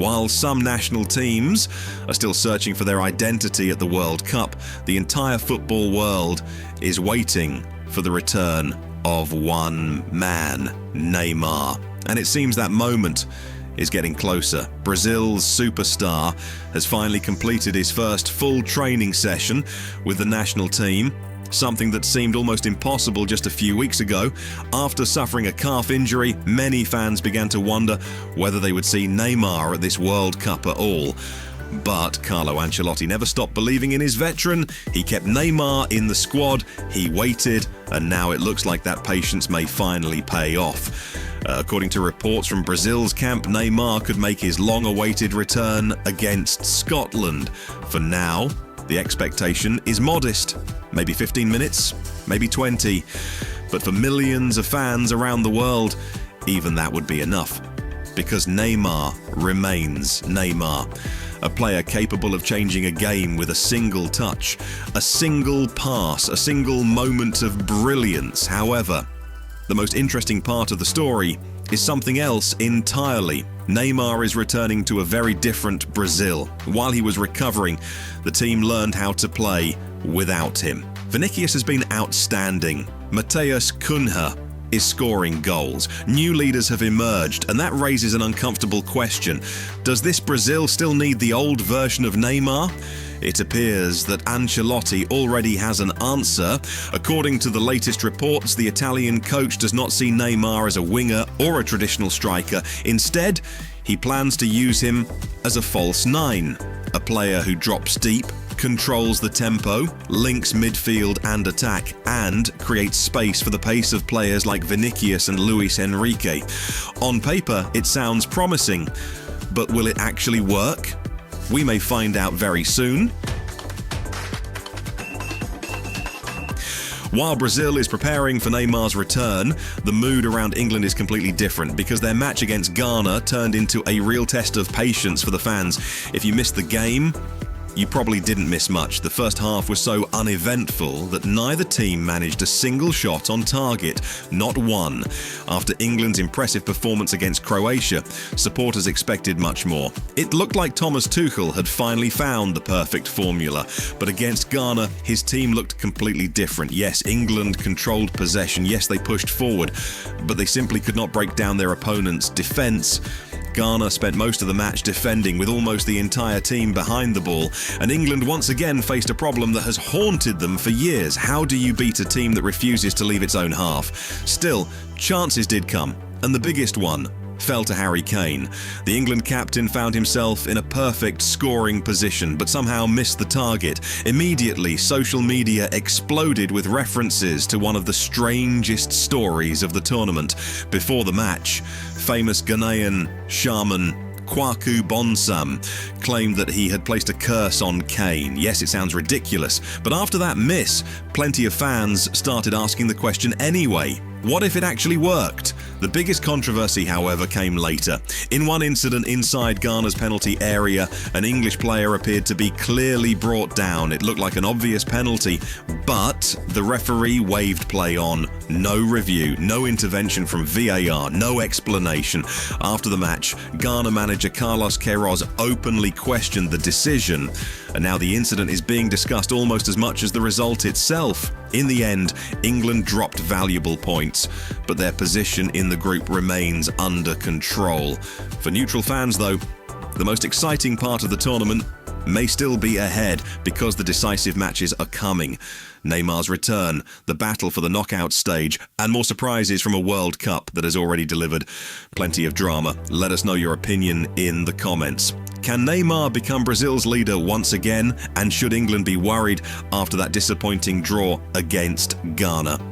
While some national teams are still searching for their identity at the World Cup, the entire football world is waiting for the return of one man, Neymar. And it seems that moment is getting closer. Brazil's superstar has finally completed his first full training session with the national team, something that seemed almost impossible just a few weeks ago. After suffering a calf injury, many fans began to wonder whether they would see Neymar at this World Cup at all. But Carlo Ancelotti never stopped believing in his veteran. He kept Neymar in the squad, he waited, and now it looks like that patience may finally pay off. According to reports from Brazil's camp, Neymar could make his long-awaited return against Scotland. For now, the expectation is modest. Maybe 15 minutes, maybe 20. But for millions of fans around the world, even that would be enough. Because Neymar remains Neymar. A player capable of changing a game with a single touch, a single pass, a single moment of brilliance. However, the most interesting part of the story is something else entirely. Neymar is returning to a very different Brazil. While he was recovering, the team learned how to play without him. Vinicius has been outstanding. Matheus Cunha is scoring goals. New leaders have emerged, and that raises an uncomfortable question. Does this Brazil still need the old version of Neymar? It appears that Ancelotti already has an answer. According to the latest reports, the Italian coach does not see Neymar as a winger or a traditional striker. Instead, he plans to use him as a false nine, a player who drops deep, controls the tempo, links midfield and attack, and creates space for the pace of players like Vinicius and Luis Enrique. On paper, it sounds promising, but will it actually work? We may find out very soon. While Brazil is preparing for Neymar's return, the mood around England is completely different because their match against Ghana turned into a real test of patience for the fans. If you missed the game, you probably didn't miss much. The first half was so uneventful that neither team managed a single shot on target, not one. After England's impressive performance against Croatia, supporters expected much more. It looked like Thomas Tuchel had finally found the perfect formula, but against Ghana, his team looked completely different. Yes, England controlled possession, yes, they pushed forward, but they simply could not break down their opponent's defence. Ghana spent most of the match defending with almost the entire team behind the ball, and England once again faced a problem that has haunted them for years. How do you beat a team that refuses to leave its own half? Still, chances did come, and the biggest one fell to Harry Kane. The England captain found himself in a perfect scoring position, but somehow missed the target. Immediately, social media exploded with references to one of the strangest stories of the tournament. Before the match, famous Ghanaian shaman Kwaku Bonsam claimed that he had placed a curse on Kane. Yes, it sounds ridiculous, but after that miss, plenty of fans started asking the question anyway. What if it actually worked? The biggest controversy, however, came later. In one incident inside Ghana's penalty area, an English player appeared to be clearly brought down. It looked like an obvious penalty, but the referee waved play on. No review, no intervention from VAR, no explanation. After the match, Ghana manager Carlos Queiroz openly questioned the decision, and now the incident is being discussed almost as much as the result itself. In the end, England dropped valuable points, but their position in the group remains under control. For neutral fans, though, the most exciting part of the tournament may still be ahead because the decisive matches are coming. Neymar's return, the battle for the knockout stage, and more surprises from a World Cup that has already delivered plenty of drama. Let us know your opinion in the comments. Can Neymar become Brazil's leader once again? And should England be worried after that disappointing draw against Ghana?